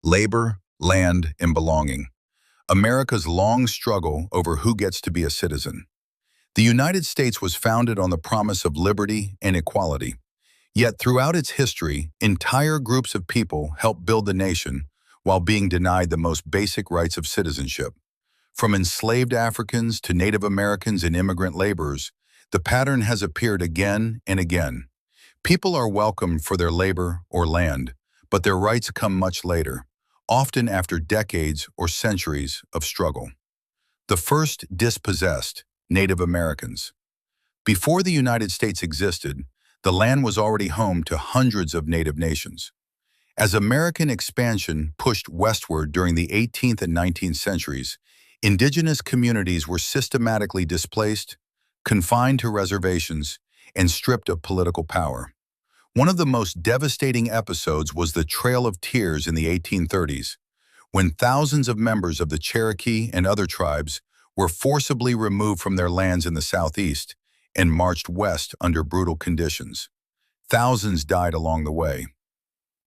Labor, land, and belonging. America's long struggle over who gets to be a citizen. The United States was founded on the promise of liberty and equality. Yet throughout its history, entire groups of people helped build the nation while being denied the most basic rights of citizenship. From enslaved Africans to Native Americans and immigrant laborers, the pattern has appeared again and again. People are welcomed for their labor or land, but their rights come much later, often after decades or centuries of struggle. The first dispossessed, Native Americans. Before the United States existed, the land was already home to hundreds of native nations. As American expansion pushed westward during the 18th and 19th centuries, indigenous communities were systematically displaced, confined to reservations, and stripped of political power. One of the most devastating episodes was the Trail of Tears in the 1830s, when thousands of members of the Cherokee and other tribes were forcibly removed from their lands in the southeast and marched west under brutal conditions. Thousands died along the way.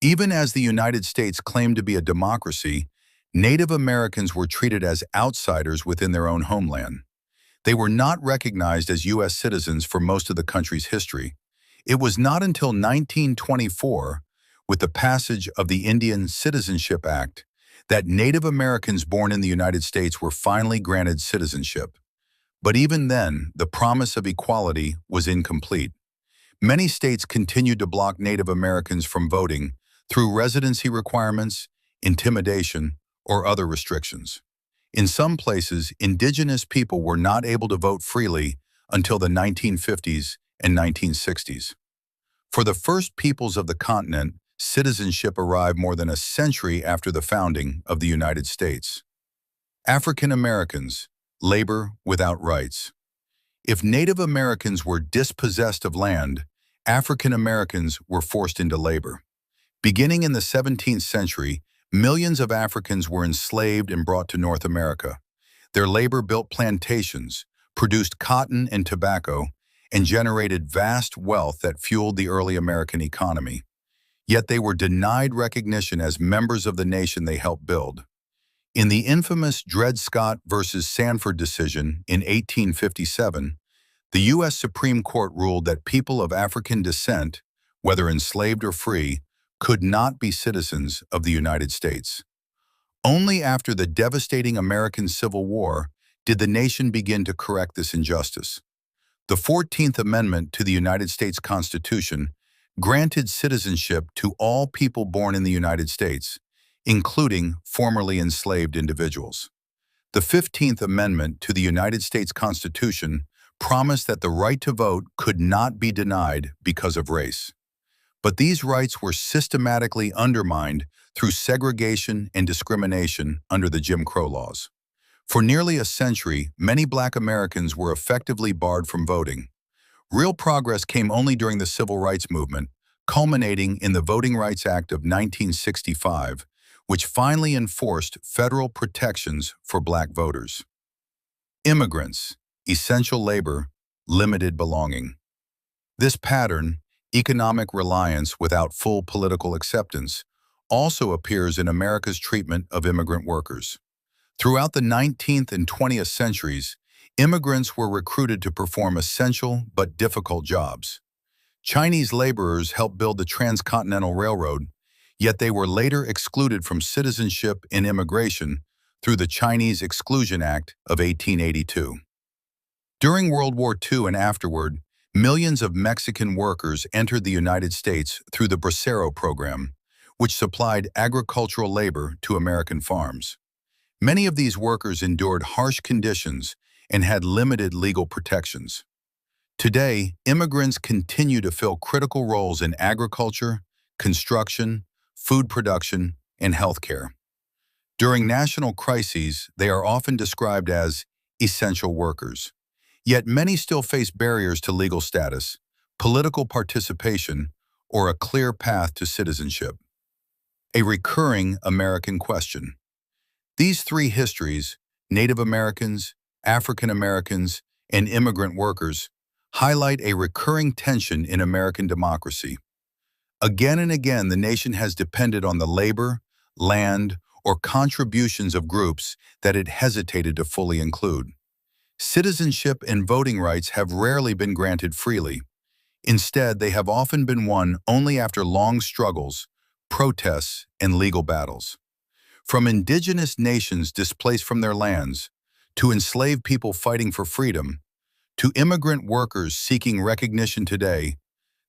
Even as the United States claimed to be a democracy, Native Americans were treated as outsiders within their own homeland. They were not recognized as U.S. citizens for most of the country's history. It was not until 1924, with the passage of the Indian Citizenship Act, that Native Americans born in the United States were finally granted citizenship. But even then, the promise of equality was incomplete. Many states continued to block Native Americans from voting through residency requirements, intimidation, or other restrictions. In some places, indigenous people were not able to vote freely until the 1950s and 1960s. For the first peoples of the continent, citizenship arrived more than a century after the founding of the United States. African Americans, labor without rights. If Native Americans were dispossessed of land, African Americans were forced into labor. Beginning in the 17th century, millions of Africans were enslaved and brought to North America. Their labor built plantations, produced cotton and tobacco, and generated vast wealth that fueled the early American economy. Yet they were denied recognition as members of the nation they helped build. In the infamous Dred Scott versus Sanford decision in 1857, the U.S. Supreme Court ruled that people of African descent, whether enslaved or free, could not be citizens of the United States. Only after the devastating American Civil War did the nation begin to correct this injustice. The 14th Amendment to the United States Constitution granted citizenship to all people born in the United States, including formerly enslaved individuals. The 15th Amendment to the United States Constitution promised that the right to vote could not be denied because of race. But these rights were systematically undermined through segregation and discrimination under the Jim Crow laws. For nearly a century, many Black Americans were effectively barred from voting. Real progress came only during the Civil Rights Movement, culminating in the Voting Rights Act of 1965, which finally enforced federal protections for Black voters. Immigrants, essential labor, limited belonging. This pattern, economic reliance without full political acceptance, also appears in America's treatment of immigrant workers. Throughout the 19th and 20th centuries, immigrants were recruited to perform essential but difficult jobs. Chinese laborers helped build the Transcontinental Railroad, yet they were later excluded from citizenship and immigration through the Chinese Exclusion Act of 1882. During World War II and afterward, millions of Mexican workers entered the United States through the Bracero program, which supplied agricultural labor to American farms. Many of these workers endured harsh conditions and had limited legal protections. Today, immigrants continue to fill critical roles in agriculture, construction, food production, and healthcare. During national crises, they are often described as essential workers. Yet many still face barriers to legal status, political participation, or a clear path to citizenship. A recurring American question. These three histories, Native Americans, African Americans, and immigrant workers, highlight a recurring tension in American democracy. Again and again, the nation has depended on the labor, land, or contributions of groups that it hesitated to fully include. Citizenship and voting rights have rarely been granted freely. Instead, they have often been won only after long struggles, protests, and legal battles. From indigenous nations displaced from their lands, to enslaved people fighting for freedom, to immigrant workers seeking recognition today,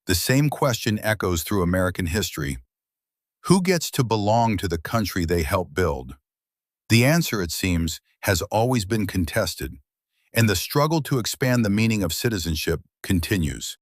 the same question echoes through American history. Who gets to belong to the country they helped build? The answer, it seems, has always been contested, and the struggle to expand the meaning of citizenship continues.